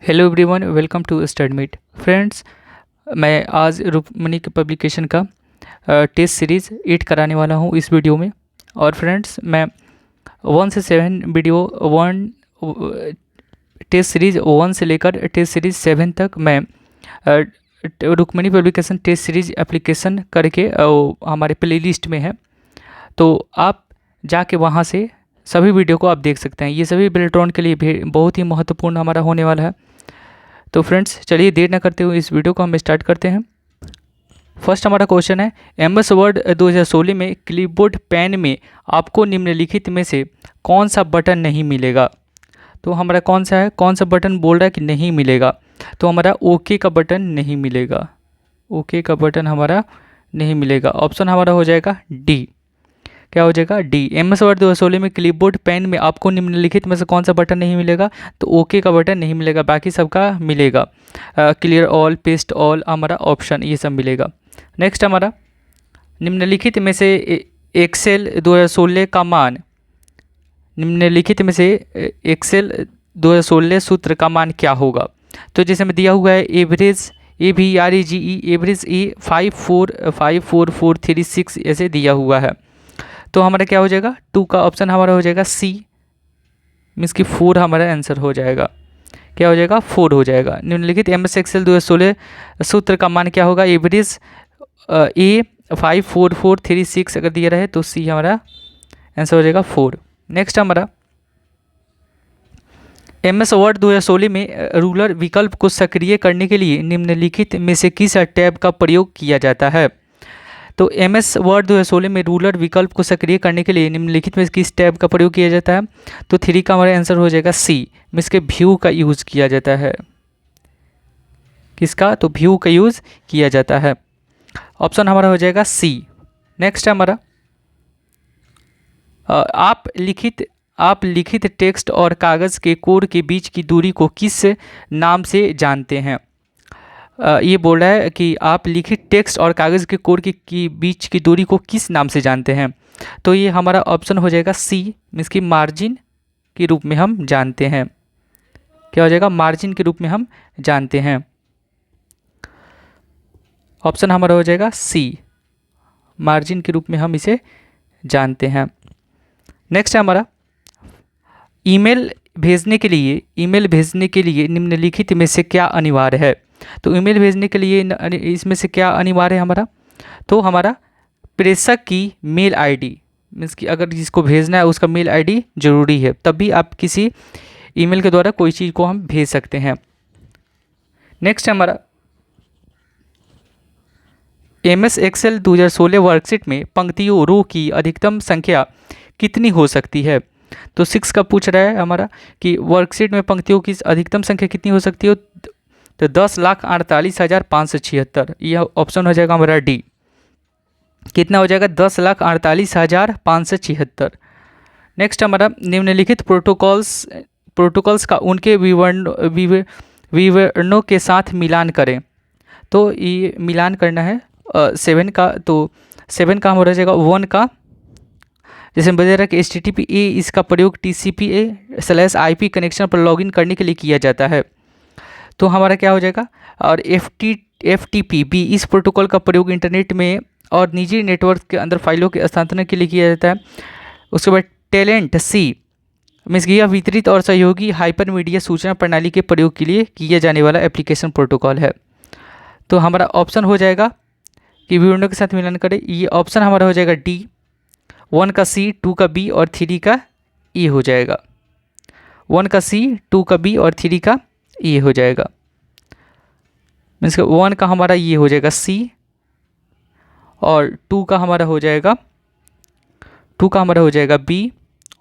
Hello everyone, welcome to Studmeet. Friends, मैं आज रुक्मणी के पब्लिकेशन का टेस्ट सीरीज़ 8 कराने वाला हूँ इस वीडियो में। और फ्रेंड्स, मैं 1 से 7 वीडियो 1 टेस्ट सीरीज़ 1 से लेकर टेस्ट सीरीज़ 7 तक मैं Rukmani publication test series application करके हमारे प्लेलिस्ट में है, तो आप जाके वहाँ से सभी वीडियो को आप देख सकते हैं। ये सभी बेल्ट्रॉन के लिए भी बहुत ही महत्वपूर्ण हमारा होने वाला है। तो फ्रेंड्स, चलिए देर न करते हुए इस वीडियो को हम स्टार्ट करते हैं। फर्स्ट हमारा क्वेश्चन है, MS वर्ड 2016 में क्लिपबोर्ड पेन में आपको निम्नलिखित में से कौन सा बटन नहीं मिलेगा। तो हमारा कौन सा बटन बोल रहा है कि नहीं मिलेगा। तो हमारा ओके का बटन नहीं मिलेगा। ओके का बटन हमारा नहीं मिलेगा। ऑप्शन हमारा हो जाएगा डी। क्या हो जाएगा? डी। MS वर्ड 2016 में क्लिपबोर्ड पेन में आपको निम्नलिखित में से कौन सा बटन नहीं मिलेगा। तो ओके का बटन नहीं मिलेगा, बाकी सबका मिलेगा। क्लियर ऑल, पेस्ट ऑल, हमारा ऑप्शन ये सब मिलेगा। नेक्स्ट हमारा, निम्नलिखित में से एक्सेल 2016 का मान, निम्नलिखित में से एक्सेल 2016 सूत्र का मान क्या होगा। तो जैसे में दिया हुआ है एवरेज, AVREGE एवरेज E 545436 ऐसे दिया हुआ है। तो हमारा क्या हो जाएगा? 2 का ऑप्शन हमारा हो जाएगा सी, मीन्स कि 4 हमारा आंसर हो जाएगा। क्या हो जाएगा? 4 हो जाएगा। निम्नलिखित MS एक्सेल 2016 सूत्र का मान क्या होगा। एवरेज A 54436 अगर दिया रहे तो सी हमारा आंसर हो जाएगा 4। नेक्स्ट हमारा, MS वर्ड 2016 में रूलर विकल्प को सक्रिय करने के लिए निम्नलिखित में से किस टैब का प्रयोग किया जाता है। तो MS वर्ड 2016 में रूलर विकल्प को सक्रिय करने के लिए निम्नलिखित में किस टैब का प्रयोग किया जाता है। तो 3 का हमारा आंसर हो जाएगा सी, मीन्स के व्यू का यूज़ किया जाता है। किसका? तो व्यू का यूज़ किया जाता है। ऑप्शन हमारा हो जाएगा सी। नेक्स्ट हमारा, आप लिखित टेक्स्ट और कागज़ के कोड के बीच की दूरी को किस नाम से जानते हैं। ये बोल रहा है कि आप लिखित टेक्स्ट और कागज़ के कोड की बीच की दूरी को किस नाम से जानते हैं। तो ये हमारा ऑप्शन हो जाएगा सी, मीन्स कि मार्जिन के रूप में हम जानते हैं। क्या हो जाएगा? मार्जिन के रूप में हम जानते हैं। ऑप्शन हमारा हो जाएगा सी, मार्जिन के रूप में हम इसे जानते हैं। नेक्स्ट है हमारा, ईमेल भेजने के लिए निम्नलिखित में से क्या अनिवार्य है। तो ईमेल भेजने के लिए इसमें से क्या अनिवार्य है हमारा। तो हमारा प्रेषक की मेल आईडी, मीन्स कि अगर जिसको भेजना है उसका मेल आईडी जरूरी है, तभी आप किसी ईमेल के द्वारा कोई चीज़ को हम भेज सकते हैं। नेक्स्ट हमारा, MS एक्सेल 2016 वर्कशीट में पंक्तियों रो की अधिकतम संख्या कितनी हो सकती है। तो 6 का पूछ रहा है हमारा कि वर्कशीट में पंक्तियों की अधिकतम संख्या कितनी हो सकती है। तो 10,48,576, यह ऑप्शन हो जाएगा हमारा डी। कितना हो जाएगा? 10,48,576। नेक्स्ट हमारा, निम्नलिखित प्रोटोकॉल्स का उनके विवरणों के साथ मिलान करें। तो ये मिलान करना है 7 का। तो 7 का हमारा हो जाएगा 1 का, जैसे बता रहा है कि HTTPA इसका प्रयोग TCP/IP कनेक्शन पर लॉगिन करने के लिए किया जाता है। तो हमारा क्या हो जाएगा? और FTP इस प्रोटोकॉल का प्रयोग इंटरनेट में और निजी नेटवर्क के अंदर फाइलों के हस्तांतरण के लिए किया जाता है। उसके बाद टेलेंट C, मीन्स कि यह वितरित और सहयोगी हाइपरमीडिया सूचना प्रणाली के प्रयोग के लिए किया जाने वाला एप्लीकेशन प्रोटोकॉल है। तो हमारा ऑप्शन हो जाएगा कि विवरणों के साथ मिलान करें। ये ऑप्शन हमारा हो जाएगा डी। 1 का C, 2 का B और 3 का E हो जाएगा। 1 का C, 2 का B और 3 का E हो जाएगा। मीन्स 1 का हमारा ये हो जाएगा C और 2 का हमारा हो जाएगा B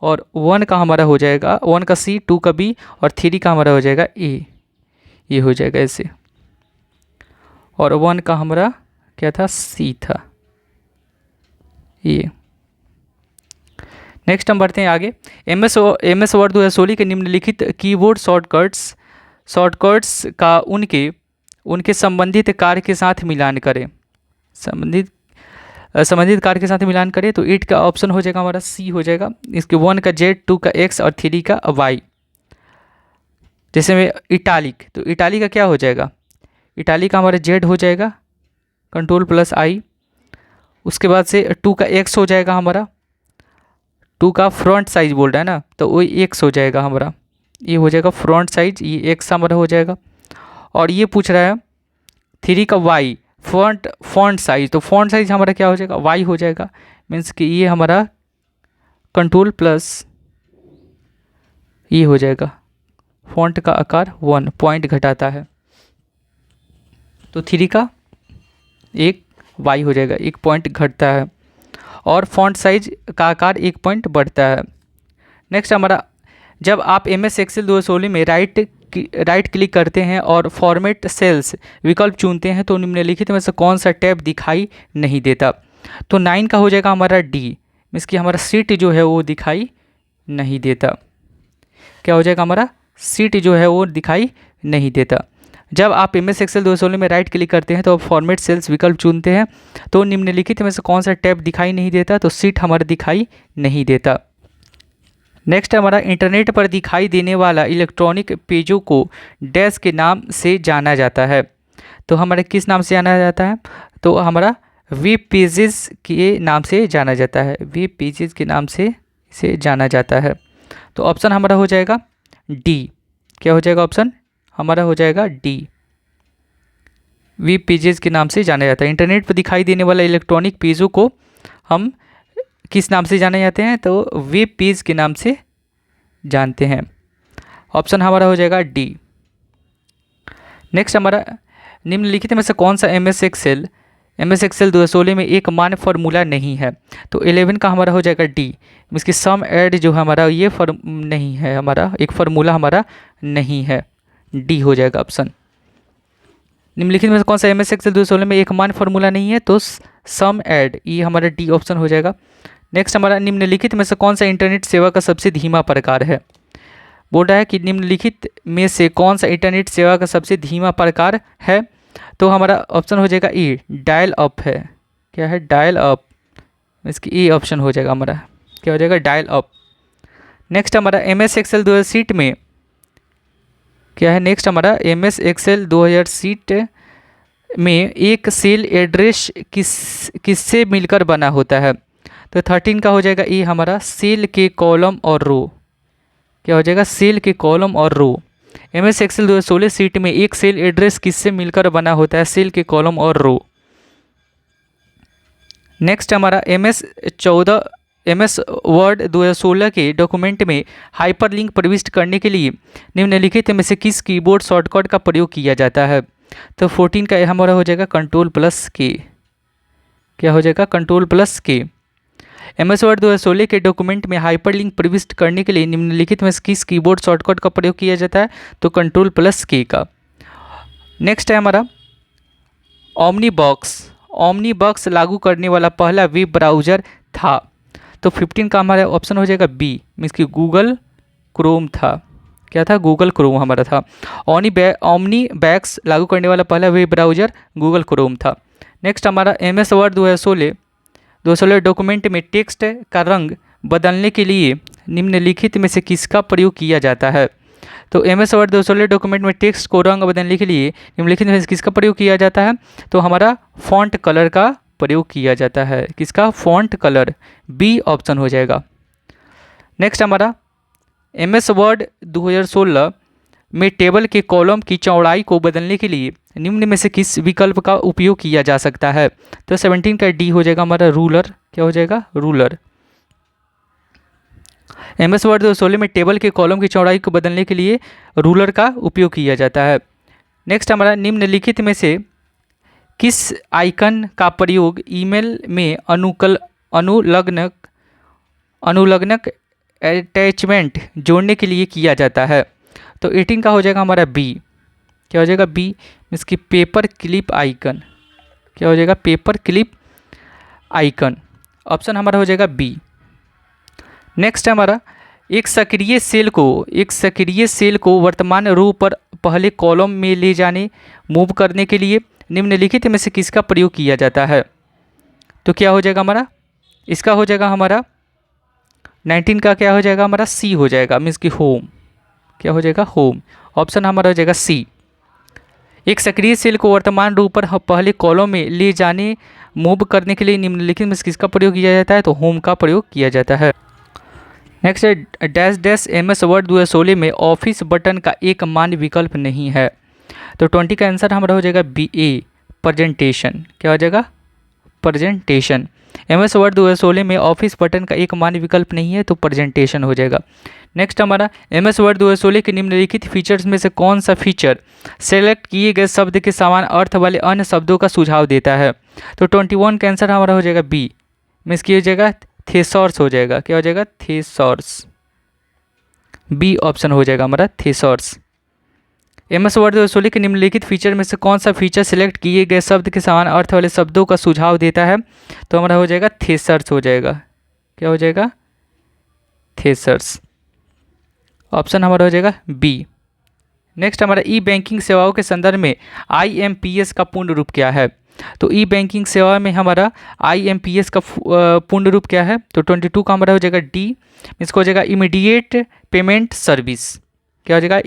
और 1 का हमारा हो जाएगा 1 का C, 2 का B और 3 का हमारा हो जाएगा A। ये हो जाएगा ऐसे। और 1 का हमारा क्या था? C था ये। नेक्स्ट हम बढ़ते हैं आगे। MS वर्ड 2016 के निम्नलिखित कीबोर्ड शॉर्टकट्स का उनके संबंधित कार्य के साथ मिलान करें। संबंधित कार्य के साथ मिलान करें। तो 8 का ऑप्शन हो जाएगा हमारा सी हो जाएगा। इसके 1 का Z, 2 का X और 3 का Y। जैसे में इटालिक, तो इटालिक का क्या हो जाएगा, इटालिक का हमारा जेड हो जाएगा कंट्रोल प्लस आई। उसके बाद से 2 का एक्स हो जाएगा हमारा, 2 का फ्रंट साइज बोल रहा है ना, तो वही एक्स हो जाएगा हमारा, ये हो जाएगा फ्रंट साइज, ये एक्स हमारा हो जाएगा। और ये पूछ रहा है 3 का वाई फॉन्ट साइज, तो फॉन्ट साइज हमारा क्या हो जाएगा, वाई हो जाएगा। मीन्स कि ये हमारा कंट्रोल प्लस ये हो जाएगा, फॉन्ट का आकार 1 पॉइंट घटाता है, तो 3 का एक वाई हो जाएगा, 1 पॉइंट घटता है। और फॉन्ट साइज का आकार 1 पॉइंट बढ़ता है। नेक्स्ट हमारा, जब आप एम एस एक्सेल 2016 में राइट क्लिक करते हैं और फॉर्मेट सेल्स विकल्प चुनते हैं तो निम्नलिखित में से कौन सा टैब दिखाई नहीं देता। तो 9 का हो जाएगा हमारा डी, मीन्स कि हमारा सीट जो है वो दिखाई नहीं देता। क्या हो जाएगा हमारा, सीट जो है वो दिखाई नहीं देता। जब आप एम एस एक्सेल 2016 में राइट क्लिक करते हैं तो फॉर्मेट सेल्स विकल्प चुनते हैं तो निम्नलिखित में से कौन सा टैब दिखाई नहीं देता, तो सीट हमारा दिखाई नहीं देता। नेक्स्ट हमारा, इंटरनेट पर दिखाई देने वाला इलेक्ट्रॉनिक पेजों को डैश के नाम से जाना जाता है। तो हमारे किस नाम से जाना जाता है, तो हमारा वेब पेजेस के नाम से जाना जाता है, वेब पेजेस के नाम से इसे जाना जाता है। तो ऑप्शन हमारा हो जाएगा डी। क्या हो जाएगा ऑप्शन हमारा हो जाएगा डी, वेब पेजेस के नाम से जाना जाता है। इंटरनेट पर दिखाई देने वाला इलेक्ट्रॉनिक पेजों को हम किस नाम से जाने जाते हैं, तो वेब पेज के नाम से जानते हैं। ऑप्शन हमारा हो जाएगा डी। नेक्स्ट हमारा, निम्नलिखित में से कौन सा एम एस एक्सेल 2016 में एक मान्य फार्मूला नहीं है। तो 11 का हमारा हो जाएगा डी, इसकी सम ऐड जो है हमारा ये नहीं है, हमारा एक फार्मूला हमारा नहीं है, डी हो जाएगा ऑप्शन। निम्नलिखित में से कौन सा एम एस एक्सेल 2016 में एक मान्य फार्मूला नहीं है, तो सम ऐड, ये हमारा डी ऑप्शन हो जाएगा। नेक्स्ट हमारा, निम्नलिखित में से कौन सा इंटरनेट सेवा का सबसे धीमा प्रकार है। बोल रहा है कि निम्नलिखित में से कौन सा इंटरनेट सेवा का सबसे धीमा प्रकार है, तो हमारा ऑप्शन हो जाएगा ई, डायल अप है। क्या है, डायल अप, इसकी ई ऑप्शन हो जाएगा हमारा, क्या हो जाएगा, डायल अप। नेक्स्ट हमारा, एम एस एक्सेल 2000 सीट में क्या है, नेक्स्ट हमारा एम एस एक्सेल 2000 सीट में एक सेल एड्रेस किससे मिलकर बना होता है। तो 13 का हो जाएगा ये हमारा, सेल के कॉलम और रो। क्या हो जाएगा, सेल के कॉलम और रो। एम एस एक्सेल 2016 सीट में एक सेल एड्रेस किससे मिलकर बना होता है, सेल के कॉलम और रो। नेक्स्ट हमारा, एम एस वर्ड 2016 के डॉक्यूमेंट में हाइपरलिंक प्रविष्ट करने के लिए निम्नलिखित में से किस कीबोर्ड शॉर्टकट का प्रयोग किया जाता है। तो 14 का हमारा हो जाएगा कंट्रोल प्लस के। क्या हो जाएगा, कंट्रोल प्लस के। एम एस वर्ड 2016 के डॉक्यूमेंट में हाइपरलिंक प्रविष्ट करने के लिए निम्नलिखित में किस कीबोर्ड शॉर्टकट का प्रयोग किया जाता है, तो कंट्रोल प्लस के का। नेक्स्ट है हमारा, ओमनी बॉक्स लागू करने वाला पहला वेब ब्राउज़र था। तो 15 का हमारा ऑप्शन हो जाएगा बी, मीन्स कि गूगल क्रोम था। क्या था, गूगल क्रोम हमारा था। ओमनी बॉक्स लागू करने वाला पहला वेब ब्राउज़र गूगल क्रोम था। नेक्स्ट हमारा, एम एस वर्ड 2016 डॉक्यूमेंट में टेक्स्ट का रंग बदलने के लिए निम्नलिखित में से किसका प्रयोग किया जाता है। तो एम एस वर्ड 2016 डॉक्यूमेंट में टेक्स्ट को रंग बदलने के लिए निम्नलिखित में से किसका प्रयोग किया जाता है, तो हमारा फॉन्ट कलर का प्रयोग किया जाता है। किसका, फॉन्ट कलर, बी ऑप्शन हो जाएगा। नेक्स्ट हमारा, एम एस वर्ड 2016 में टेबल के कॉलम की चौड़ाई को बदलने के लिए निम्न में से किस विकल्प का उपयोग किया जा सकता है। तो 17 का डी हो जाएगा हमारा, रूलर। क्या हो जाएगा, रूलर। एम एस वर्ड 2016 में टेबल के कॉलम की चौड़ाई को बदलने के लिए रूलर का उपयोग किया जाता है। नेक्स्ट हमारा, निम्नलिखित में से किस आइकन का प्रयोग ईमेल में अनुलग्नक अटैचमेंट जोड़ने के लिए किया जाता है। तो 18 का हो जाएगा हमारा बी। क्या हो जाएगा, बी, इसकी पेपर क्लिप आइकन। क्या हो जाएगा, पेपर क्लिप आइकन। ऑप्शन हमारा हो जाएगा बी। नेक्स्ट हमारा, एक सक्रिय सेल को वर्तमान रो पर पहले कॉलम में ले जाने मूव करने के लिए निम्नलिखित में से किसका प्रयोग किया जाता है। तो क्या हो जाएगा हमारा, इसका हो जाएगा हमारा 19 का क्या हो जाएगा हमारा, सी हो जाएगा, मीन्स की होम। क्या हो जाएगा? होम। ऑप्शन हमारा हो जाएगा सी। एक सक्रिय सेल को वर्तमान रूप पर पहले कॉलम में ले जाने मूव करने के लिए निम्नलिखित में से किसका प्रयोग किया जाता है? तो होम का प्रयोग किया जाता है। नेक्स्ट है डैश डैश MS वर्ड 2016 में ऑफिस बटन का एक मान्य विकल्प नहीं है। तो 20 का आंसर हमारा हो जाएगा BA प्रेजेंटेशन। क्या हो जाएगा? प्रेजेंटेशन। MS वर्ड 2016 में ऑफिस बटन का एक मान्य विकल्प नहीं है, तो प्रेजेंटेशन हो जाएगा। नेक्स्ट हमारा MS वर्ड 2016 के निम्नलिखित फीचर्स में से कौन सा फीचर सेलेक्ट किए गए शब्द के समान अर्थ वाले अन्य शब्दों का सुझाव देता है? तो 21 का आंसर हमारा हो जाएगा बी, मीन्स की हो जाएगा थेसॉर्स हो जाएगा। क्या हो जाएगा? थेसॉर्स। बी ऑप्शन हो जाएगा हमारा थेसॉर्स। MS वर्ड 2016 के निम्नलिखित फीचर में से कौन सा फीचर सिलेक्ट किए गए शब्द के समान अर्थ वाले शब्दों का सुझाव देता है? तो हमारा हो जाएगा थेसर्स हो जाएगा। क्या हो जाएगा? थेसर्स। ऑप्शन हमारा हो जाएगा बी। नेक्स्ट हमारा ई बैंकिंग सेवाओं के संदर्भ में IMPS का पूर्ण रूप क्या है? तो ई बैंकिंग सेवा में हमारा IMPS का पूर्ण रूप क्या है? तो 22 का हमारा हो जाएगा डी, इसको हो जाएगा इमीडिएट पेमेंट सर्विस। क्या हो जाएगा?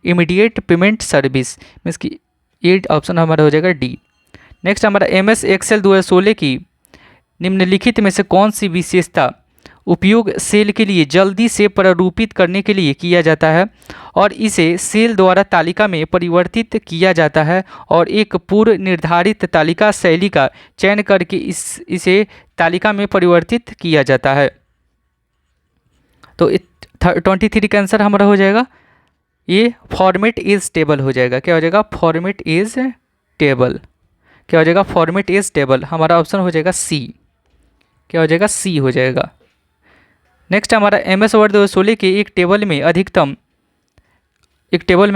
इमीडिएट पेमेंट सर्विस, मीन्स की 8 ऑप्शन हमारा हो जाएगा डी। नेक्स्ट हमारा MS एक्सेल 2016 की निम्नलिखित में से कौन सी विशेषता उपयोग सेल के लिए जल्दी से प्रारूपित करने के लिए किया जाता है और इसे सेल द्वारा तालिका में परिवर्तित किया जाता है और एक पूर्व निर्धारित तालिका शैली का चयन करके इसे तालिका में परिवर्तित किया जाता है? तो 23 का आंसर हमारा हो जाएगा ये फॉर्मेट इज टेबल हो जाएगा। क्या हो जाएगा? Format is table. क्या हो जाएगा? Format is table. हमारा ऑप्शन हो जाएगा सी। क्या हो जाएगा? सी हो जाएगा। नेक्स्ट हमारा MS वर्ड 2016 के एक टेबल में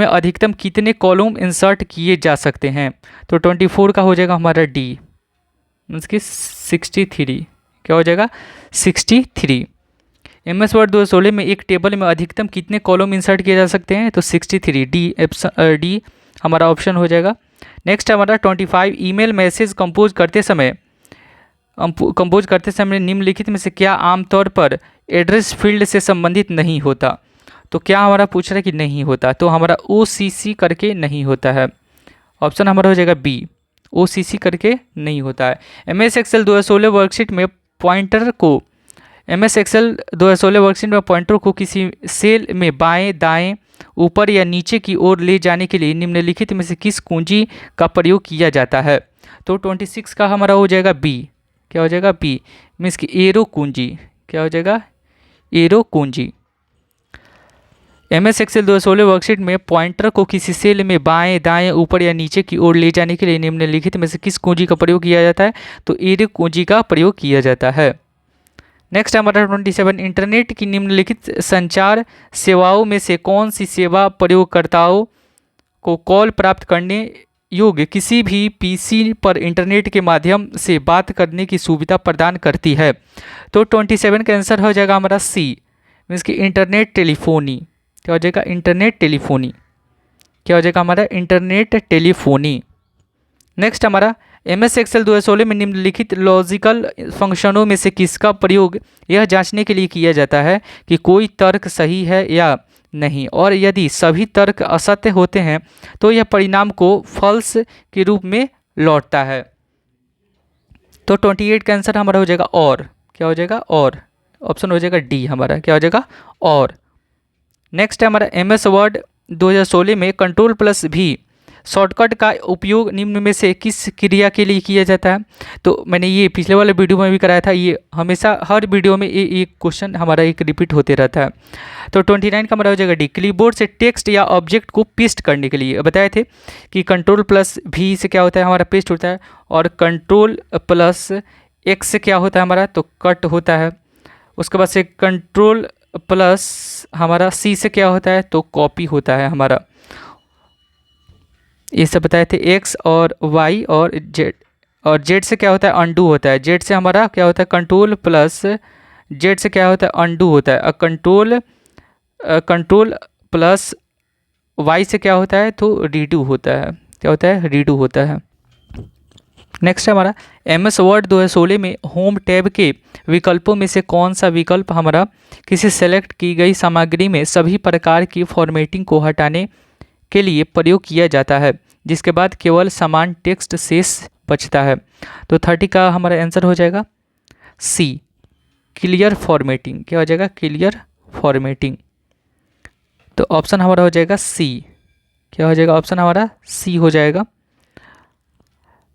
अधिकतम कितने कॉलम इंसर्ट किए जा सकते हैं? तो 24 का हो जाएगा हमारा डी, मीन्स की 63। क्या हो जाएगा? 63। MS वर्ड 2016 में एक टेबल में अधिकतम कितने कॉलम इंसर्ट किए जा सकते हैं? तो 63। डी हमारा ऑप्शन हो जाएगा। नेक्स्ट हमारा 25 ईमेल मैसेज कंपोज करते समय निम्नलिखित में से क्या आमतौर पर एड्रेस फील्ड से संबंधित नहीं होता? तो क्या हमारा पूछ रहा है कि नहीं होता? तो हमारा OCC करके नहीं होता है। ऑप्शन हमारा हो जाएगा बी, OCC करके नहीं होता है। MS एक्सेल 2016 वर्कशीट में पॉइंटर को किसी सेल में बाएं, दाएं, ऊपर या नीचे की ओर ले जाने के लिए निम्नलिखित में से किस कुंजी का प्रयोग किया जाता है? तो 26 का हमारा हो जाएगा बी। क्या हो जाएगा? बी, मीन्स की एरो कुंजी। क्या हो जाएगा? एरो कुंजी। MS एक्सेल 2016 वर्कशीट में पॉइंटर को किसी सेल में बाएं, दाएं, ऊपर या नीचे की ओर ले जाने के लिए निम्नलिखित में से किस कुंजी का प्रयोग किया जाता है? तो एरो कुंजी का प्रयोग किया जाता है। नेक्स्ट हमारा 27 इंटरनेट की निम्नलिखित संचार सेवाओं में से कौन सी सेवा प्रयोगकर्ताओं को कॉल प्राप्त करने योग्य किसी भी PC पर इंटरनेट के माध्यम से बात करने की सुविधा प्रदान करती है? तो 27 का आंसर हो जाएगा हमारा सी, मीन्स की इंटरनेट टेलीफोनी। क्या हो जाएगा? Internet telephony. क्या हो जाएगा? हमारा इंटरनेट टेलीफोनी। नेक्स्ट हमारा MS एक्सेल 2016 में निम्नलिखित लॉजिकल फंक्शनों में से किसका प्रयोग यह जांचने के लिए किया जाता है कि कोई तर्क सही है या नहीं, और यदि सभी तर्क असत्य होते हैं तो यह परिणाम को फॉल्स के रूप में लौटता है? तो 28 का आंसर हमारा हो जाएगा और। क्या हो जाएगा? और। ऑप्शन हो जाएगा डी हमारा। क्या हो जाएगा? और। नेक्स्ट है हमारा MS वर्ड 2016 में Ctrl+V शॉर्टकट का उपयोग निम्न में से किस क्रिया के लिए किया जाता है? तो मैंने ये पिछले वाले वीडियो में भी कराया था, ये हमेशा हर वीडियो में ये क्वेश्चन हमारा एक रिपीट होते रहता है। तो 29 का हमारा हो जाएगा डी, क्लीबोर्ड से टेक्स्ट या ऑब्जेक्ट को पेस्ट करने के लिए। बताए थे कि Ctrl+V से क्या होता है? हमारा पेस्ट होता है, और Ctrl+X से क्या होता है हमारा? तो कट होता है। उसके बाद से Ctrl+C से क्या होता है? तो कॉपी होता है हमारा। ये सब बताए थे। X और Y और Z, और Z से क्या होता है? अंडू होता है। Z से हमारा क्या होता है? Ctrl+Z से क्या होता है? अंडू होता है। और Ctrl+Y से क्या होता है? तो रीडू होता है। क्या होता है? रीडू होता है। नेक्स्ट है हमारा MS वर्ड 2016 में होम टैब के विकल्पों में से कौन सा विकल्प हमारा किसी सेलेक्ट की गई सामग्री में सभी प्रकार की फॉर्मेटिंग को हटाने के लिए प्रयोग किया जाता है, जिसके बाद केवल समान टेक्स्ट शेष बचता है। तो 30 का हमारा आंसर हो जाएगा सी, क्लियर फॉर्मेटिंग। क्या हो जाएगा? Clear formatting. तो ऑप्शन हमारा हो जाएगा सी। क्या हो जाएगा? ऑप्शन हमारा सी हो जाएगा।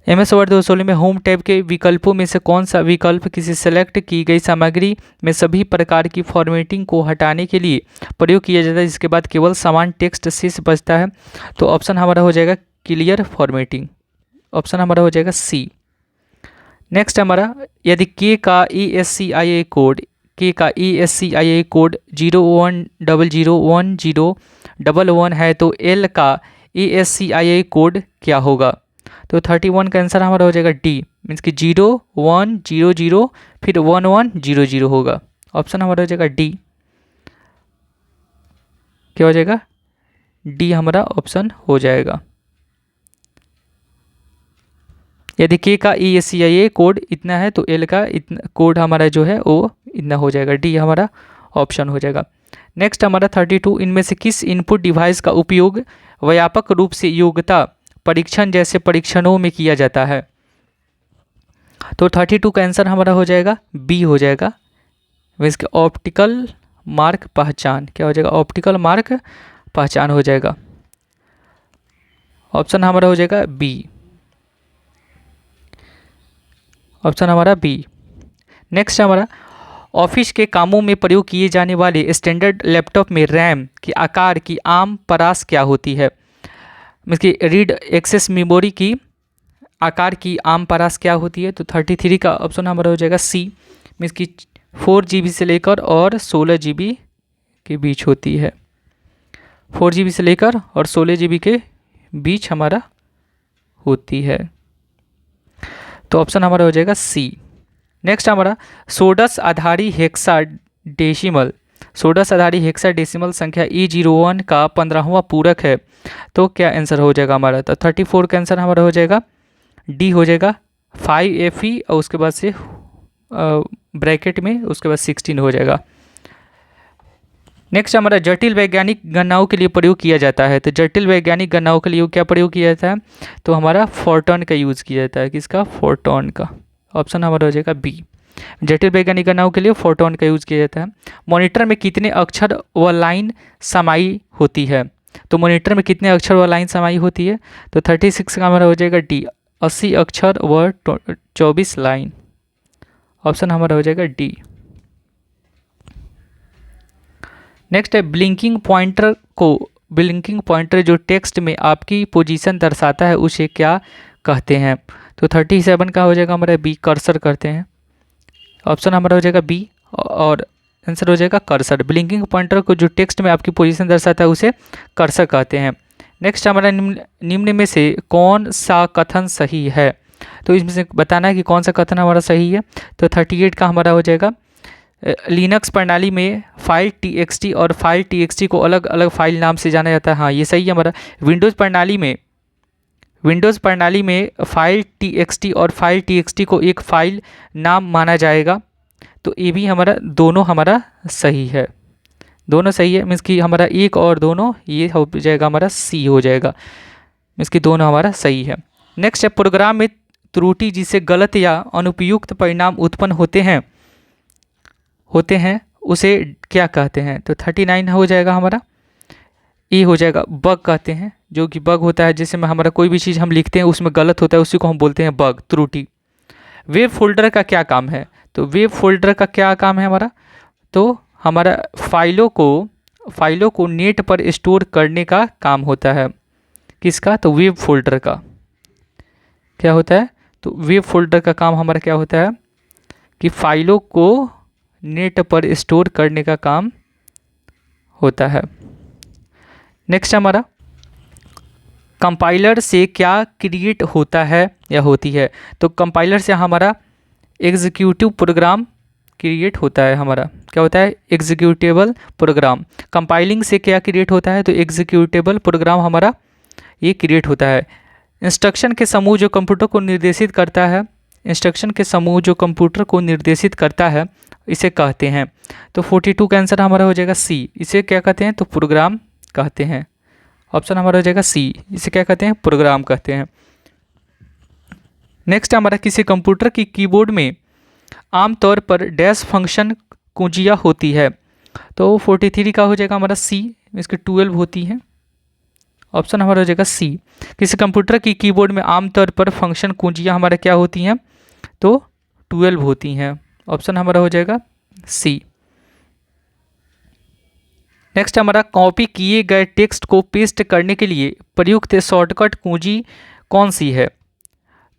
MS वर्ड 2016 में होम टैब के विकल्पों में से कौन सा विकल्प किसी सेलेक्ट की गई सामग्री में सभी प्रकार की फॉर्मेटिंग को हटाने के लिए प्रयोग किया जाता है, जिसके बाद केवल समान टेक्स्ट शेष बचता है? तो ऑप्शन हमारा हो जाएगा क्लियर फॉर्मेटिंग। ऑप्शन हमारा हो जाएगा सी। नेक्स्ट हमारा, यदि के का ESCIA कोड 01001011 है तो L का ESCIA कोड क्या होगा? तो 31 का आंसर हमारा हो जाएगा डी, मीन्स कि 0100 फिर 1100 होगा। ऑप्शन हमारा हो जाएगा डी। क्या हो जाएगा? डी हमारा ऑप्शन हो जाएगा। यदि के का ESCIA कोड इतना है तो एल का इतना कोड हमारा जो है वो इतना हो जाएगा। डी हमारा ऑप्शन हो जाएगा। नेक्स्ट हमारा 32, इनमें से किस इनपुट डिवाइस का उपयोग व्यापक रूप से योग्यता परीक्षण जैसे परीक्षणों में किया जाता है? तो 32 का आंसर हमारा हो जाएगा बी हो जाएगा, इसके ऑप्टिकल मार्क पहचान। क्या हो जाएगा? ऑप्टिकल मार्क पहचान हो जाएगा। ऑप्शन हमारा हो जाएगा बी। ऑप्शन हमारा बी। नेक्स्ट हमारा, ऑफिस के कामों में प्रयोग किए जाने वाले स्टैंडर्ड लैपटॉप में रैम के आकार की आम परास क्या होती है? इसकी रीड एक्सेस मेमोरी की आकार की आम परास क्या होती है? तो 33 का ऑप्शन हमारा हो जाएगा सी, मीन्स की 4 GB से लेकर और 16 GB के बीच होती है। 4 GB से लेकर और 16 GB के बीच हमारा होती है। तो ऑप्शन हमारा हो जाएगा सी। नेक्स्ट हमारा, सोडस आधारी हेक्साडेसिमल संख्या E01 का 15वां पूरक है, तो क्या आंसर हो जाएगा हमारा? तो 34 का आंसर हमारा हो जाएगा डी हो जाएगा 5FE और उसके बाद से ब्रैकेट में उसके बाद 16 हो जाएगा। नेक्स्ट हमारा, जटिल वैज्ञानिक गणनाओं के लिए प्रयोग किया जाता है, तो जटिल वैज्ञानिक गणनाओं के लिए क्या प्रयोग किया जाता है? तो हमारा फोटॉन का यूज़ किया जाता है। किसका? फोटॉन का। ऑप्शन हमारा हो जाएगा बी, जटिल वैज्ञानिक गणनाओं के लिए फोटॉन का यूज़ किया जाता है। मॉनिटर में कितने अक्षर व लाइन समाई होती है? तो मॉनिटर में कितने अक्षर व लाइन समाई होती है? तो 36 का हमारा हो जाएगा डी, 80 अक्षर व 24 लाइन। ऑप्शन हमारा हो जाएगा डी। नेक्स्ट है, ब्लिंकिंग पॉइंटर जो टेक्स्ट में आपकी पोजीशन दर्शाता है उसे क्या कहते हैं? तो 37 का हो जाएगा हमारा बी, कर्सर कहते हैं। ऑप्शन हमारा हो जाएगा बी और आंसर हो जाएगा कर्सर। ब्लिंकिंग पॉइंटर को जो टेक्स्ट में आपकी पोजीशन दर्शाता है उसे कर्सर कहते हैं। नेक्स्ट हमारा, निम्न में से कौन सा कथन सही है? तो इसमें से बताना है कि कौन सा कथन हमारा सही है। तो 38 का हमारा हो जाएगा, लिनक्स प्रणाली में फाइल TXT और फाइल TXT को अलग अलग फाइल नाम से जाना जाता है। हाँ, ये सही है हमारा। विंडोज़ प्रणाली में फाइल TXT और फाइल TXT को एक फाइल नाम माना जाएगा। तो ये भी हमारा दोनों हमारा सही है, दोनों सही है, मीन्स कि हमारा एक और दोनों ये हो जाएगा हमारा सी हो जाएगा, मीन्स कि दोनों हमारा सही है। नेक्स्ट है, प्रोग्राम में त्रुटि जिससे गलत या अनुपयुक्त परिणाम उत्पन्न होते हैं उसे क्या कहते हैं? तो 39 हो जाएगा हमारा, ये हो जाएगा बग कहते हैं। जो कि बग होता है जैसे में हमारा कोई भी चीज़ हम लिखते हैं उसमें गलत होता है, उसी को हम बोलते हैं बग, त्रुटि। वेब फोल्डर का क्या काम है? तो वेब फोल्डर का क्या काम है हमारा? तो हमारा फाइलों को नेट पर स्टोर करने का काम होता है। किसका? तो वेब फोल्डर का क्या होता है? तो वेब फोल्डर का काम हमारा क्या होता है कि फाइलों को नेट पर स्टोर करने का काम होता है। नेक्स्ट हमारा, कंपाइलर से क्या क्रिएट होता है या होती है? तो कंपाइलर से हमारा एग्जीक्यूटिव प्रोग्राम क्रिएट होता है। हमारा क्या होता है? Executable programme. कंपाइलिंग से क्या क्रिएट होता है? तो एग्जीक्यूटेबल प्रोग्राम हमारा ये क्रिएट होता है। इंस्ट्रक्शन के समूह जो कंप्यूटर को निर्देशित करता है, इंस्ट्रक्शन के समूह जो कंप्यूटर को निर्देशित करता है इसे कहते हैं। तो 42 का आंसर हमारा हो जाएगा सी। इसे क्या कहते हैं? तो प्रोग्राम कहते हैं। ऑप्शन हमारा हो जाएगा सी। इसे क्या कहते हैं? प्रोग्राम कहते हैं। नेक्स्ट हमारा किसी कंप्यूटर की कीबोर्ड में आमतौर पर डैश फंक्शन कुंजियाँ होती है। तो 43 का हो जाएगा हमारा सी। इसकी 12 होती है। ऑप्शन हमारा हो जाएगा सी। किसी कंप्यूटर की कीबोर्ड में आमतौर पर फंक्शन कुंजियाँ हमारा क्या होती हैं? तो 12 होती हैं। ऑप्शन हमारा हो जाएगा सी। नेक्स्ट हमारा कॉपी किए गए टेक्स्ट को पेस्ट करने के लिए प्रयुक्त शॉर्टकट कुंजी कौन सी है?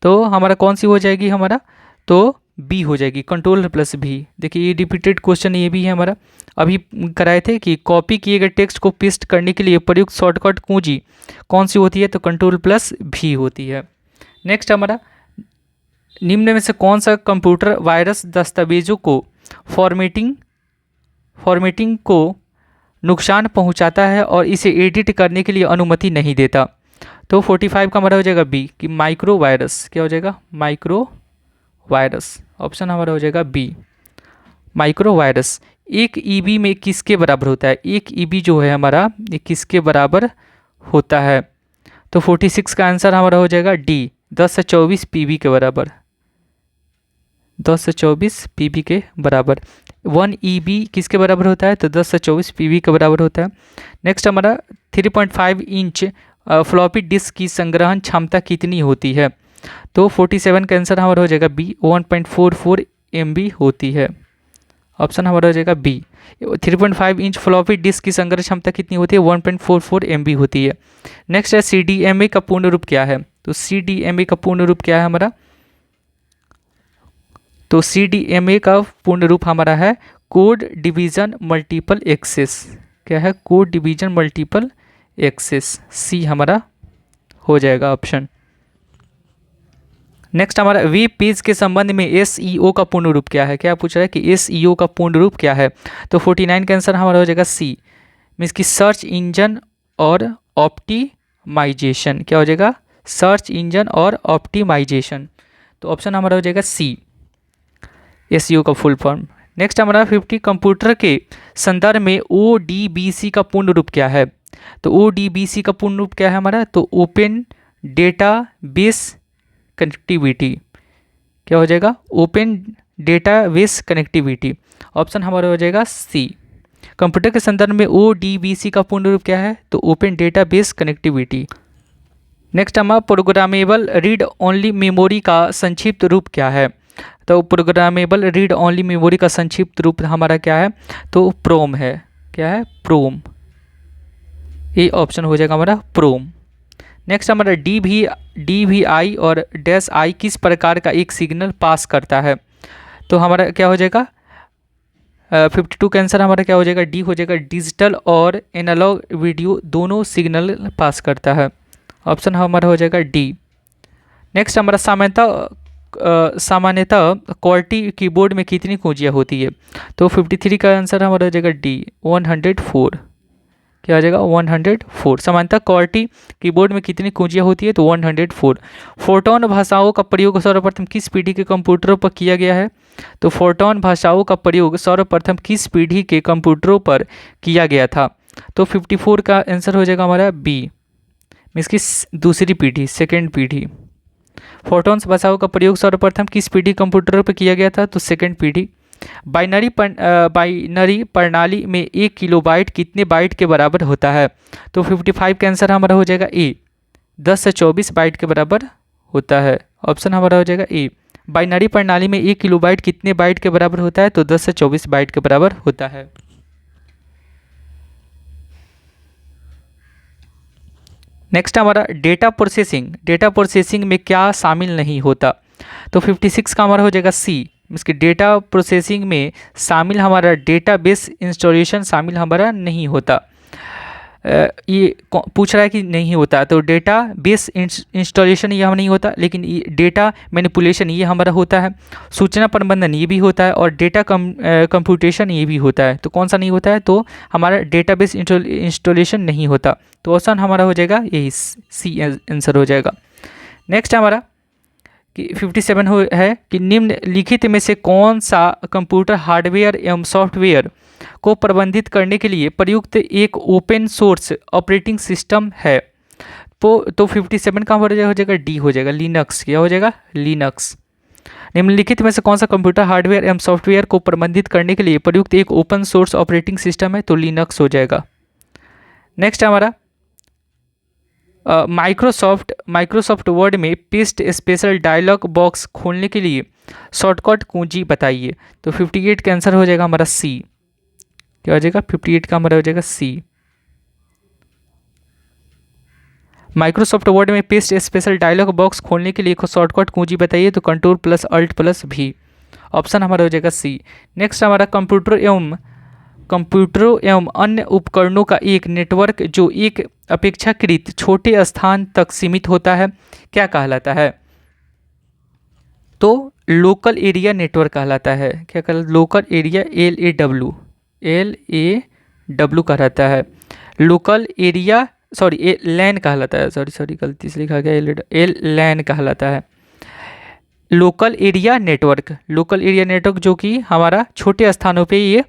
तो हमारा कौन सी हो जाएगी हमारा? तो बी हो जाएगी, Ctrl+V। देखिए ये रिपीटेड क्वेश्चन ये भी है हमारा, अभी कराए थे कि कॉपी किए गए टेक्स्ट को पेस्ट करने के लिए प्रयुक्त शॉर्टकट कुंजी कौन सी होती है? तो Ctrl+V होती है। नेक्स्ट हमारा निम्न में से कौन सा कंप्यूटर वायरस दस्तावेजों को फॉर्मेटिंग को नुकसान पहुंचाता है और इसे एडिट करने के लिए अनुमति नहीं देता? तो 45 का हमारा हो जाएगा बी कि माइक्रो वायरस। क्या हो जाएगा? Micro virus. ऑप्शन हमारा हो जाएगा बी, माइक्रो वायरस। 1 EB में किसके बराबर होता है? 1 EB जो है हमारा ये किसके बराबर होता है? तो 46 का आंसर हमारा हो जाएगा डी, 10 से 24 PB के बराबर। 10 से 24 PB के बराबर। 1 EB किसके बराबर होता है? तो 10 से 24 PB के बराबर होता है। नेक्स्ट हमारा 3.5 इंच फ्लॉपी डिस्क की संग्रहण क्षमता कितनी होती है? तो 47 का आंसर हमारा हो जाएगा बी, 1.44 MB होती है। ऑप्शन हमारा हो जाएगा बी। 3.5 इंच फ्लॉपी डिस्क की संग्रहण क्षमता कितनी होती है? 1.44 MB होती है। नेक्स्ट है CDMA का पूर्ण रूप क्या है? तो CDMA का पूर्ण रूप क्या है हमारा? तो CDMA का पूर्ण रूप हमारा है कोड डिवीजन मल्टीपल एक्सेस। क्या है? Code division multiple access. C हमारा हो जाएगा ऑप्शन। नेक्स्ट हमारा वेब पेज के संबंध में SEO का पूर्ण रूप क्या है? क्या पूछ रहा है कि SEO का पूर्ण रूप क्या है? तो 49 का आंसर हमारा हो जाएगा सी, मीन्स की सर्च इंजन और ऑप्टिमाइजेशन। क्या हो जाएगा? सर्च इंजन और ऑप्टिमाइजेशन। तो ऑप्शन हमारा हो जाएगा सी, SEO का फुल फॉर्म। नेक्स्ट हमारा 50 कंप्यूटर के संदर्भ में ODBC का पूर्ण रूप क्या है? तो ODBC का पूर्ण रूप क्या है हमारा? तो ओपन डेटा बेस कनेक्टिविटी। क्या हो जाएगा? Open data base connectivity. Option हमारा हो जाएगा सी। कंप्यूटर के संदर्भ में ODBC का पूर्ण रूप क्या है? तो open data base connectivity. Next हमारा प्रोग्रामेबल रीड ओनली मेमोरी का संक्षिप्त रूप क्या है? तो प्रोग्रामेबल रीड ओनली मेमोरी का संक्षिप्त रूप हमारा क्या है? तो प्रोम है। क्या है? प्रोम। ये ऑप्शन हो जाएगा हमारा प्रोम। नेक्स्ट हमारा DVI और -I किस प्रकार का एक सिग्नल पास करता है? तो हमारा क्या हो जाएगा? 52 का आंसर हमारा क्या हो जाएगा? डी हो जाएगा। डिजिटल और एनालॉग वीडियो दोनों सिग्नल पास करता है। ऑप्शन हमारा हो जाएगा डी। नेक्स्ट हमारा सामान्यतः QWERTY कीबोर्ड में कितनी कुंजियाँ होती है? तो 53 का आंसर हमारा हो जाएगा डी, 104। क्या आ जाएगा? 104। सामान्यतः QWERTY कीबोर्ड में कितनी कुंजियाँ होती है? तो 104। फोर्ट्रान भाषाओं का प्रयोग सर्वप्रथम किस पीढ़ी के कंप्यूटरों पर किया गया है? तो फोर्ट्रान भाषाओं का प्रयोग सर्वप्रथम किस पीढ़ी के कंप्यूटरों पर किया गया था? तो 54 का आंसर हो जाएगा हमारा बी, मीन्स की दूसरी पीढ़ी, सेकेंड पीढ़ी। फोर्ट्रान भाषाओं का प्रयोग सर्वप्रथम किस पीढ़ी कंप्यूटरों पर किया गया था? तो सेकेंड पीढ़ी। बाइनरी प्रणाली में 1 किलोबाइट कितने बाइट के बराबर होता है? तो 55 का आंसर हमारा हो जाएगा ए, 10 से 24 बाइट के बराबर होता है। ऑप्शन हमारा हो जाएगा ए। बाइनरी प्रणाली में 1 किलोबाइट कितने बाइट के बराबर होता है? तो 10 से 24 बाइट के बराबर होता है। नेक्स्ट हमारा डेटा प्रोसेसिंग में क्या शामिल नहीं होता? तो 56 का हमारा हो जाएगा सी, इसके डेटा प्रोसेसिंग में शामिल हमारा डेटाबेस इंस्टॉलेशन शामिल हमारा नहीं होता। ये पूछ रहा है कि नहीं होता, तो डेटा बेस इंस्टॉलेशन ये हम नहीं होता, लेकिन डेटा मैनिपुलेशन ये हमारा होता है, सूचना प्रबंधन ये भी होता है, और डेटा कंप्यूटेशन ये भी होता है। तो कौन सा नहीं होता है? तो हमारा डेटाबेस इंस्टॉलेशन नहीं होता। तो ऑप्शन हमारा हो जाएगा यही सी आंसर हो जाएगा। नेक्स्ट हमारा कि 57 है कि निम्नलिखित में से कौन सा कंप्यूटर हार्डवेयर एवं सॉफ्टवेयर को प्रबंधित करने के लिए प्रयुक्त एक ओपन सोर्स ऑपरेटिंग सिस्टम है। तो 57 का हो जाएगा डी हो जाएगा, लिनक्स। क्या हो जाएगा? लिनक्स। निम्नलिखित में से कौन सा कंप्यूटर हार्डवेयर एवं सॉफ्टवेयर को प्रबंधित करने के लिए प्रयुक्त एक ओपन सोर्स ऑपरेटिंग सिस्टम है? तो लिनक्स हो जाएगा। नेक्स्ट हमारा माइक्रोसॉफ्ट वर्ड में पेस्ट स्पेशल डायलॉग बॉक्स खोलने के लिए शॉर्टकट कुंजी बताइए। तो 58 का आंसर हो जाएगा हमारा सी। क्या हो जाएगा? 58 का हमारा हो जाएगा सी। माइक्रोसॉफ्ट वर्ड में पेस्ट स्पेशल डायलॉग बॉक्स खोलने के लिए शॉर्टकट कुंजी बताइए। तो Ctrl+Alt+V, ऑप्शन हमारा हो जाएगा सी। नेक्स्ट हमारा कंप्यूटरों एवं अन्य उपकरणों का एक नेटवर्क जो एक अपेक्षाकृत छोटे स्थान तक सीमित होता है क्या कहलाता है? तो लोकल एरिया नेटवर्क कहलाता है। क्या कहलाता? लोकल एरिया, LAW कहलाता है। लोकल एरिया लैन कहलाता है। सॉरी गलती से लिखा गया, लैन कहलाता है। लोकल एरिया नेटवर्क जो कि हमारा छोटे स्थानों पे ये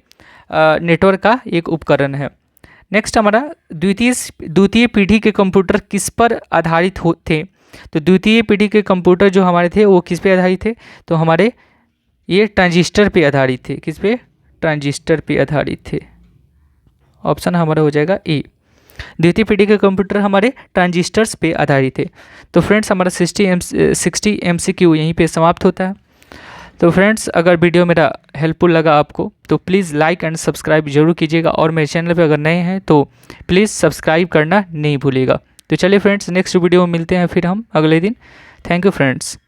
नेटवर्क का एक उपकरण है। नेक्स्ट हमारा द्वितीय पीढ़ी के कंप्यूटर किस पर आधारित थे? तो द्वितीय पीढ़ी के कंप्यूटर जो हमारे थे वो किस पे आधारित थे? तो हमारे ये ट्रांजिस्टर पे आधारित थे। किस पे? ट्रांजिस्टर पे आधारित थे। ऑप्शन हमारा हो जाएगा ए। द्वितीय पीढ़ी के कंप्यूटर हमारे ट्रांजिस्टर्स पे आधारित थे। तो फ्रेंड्स हमारा 60 MCQ यहीं पे समाप्त होता है। तो फ्रेंड्स अगर वीडियो मेरा हेल्पफुल लगा आपको तो प्लीज़ लाइक एंड सब्सक्राइब जरूर कीजिएगा, और मेरे चैनल पे अगर नए हैं तो प्लीज़ सब्सक्राइब करना नहीं भूलिएगा। तो चलिए फ्रेंड्स, नेक्स्ट वीडियो में मिलते हैं फिर हम अगले दिन। Thank you friends.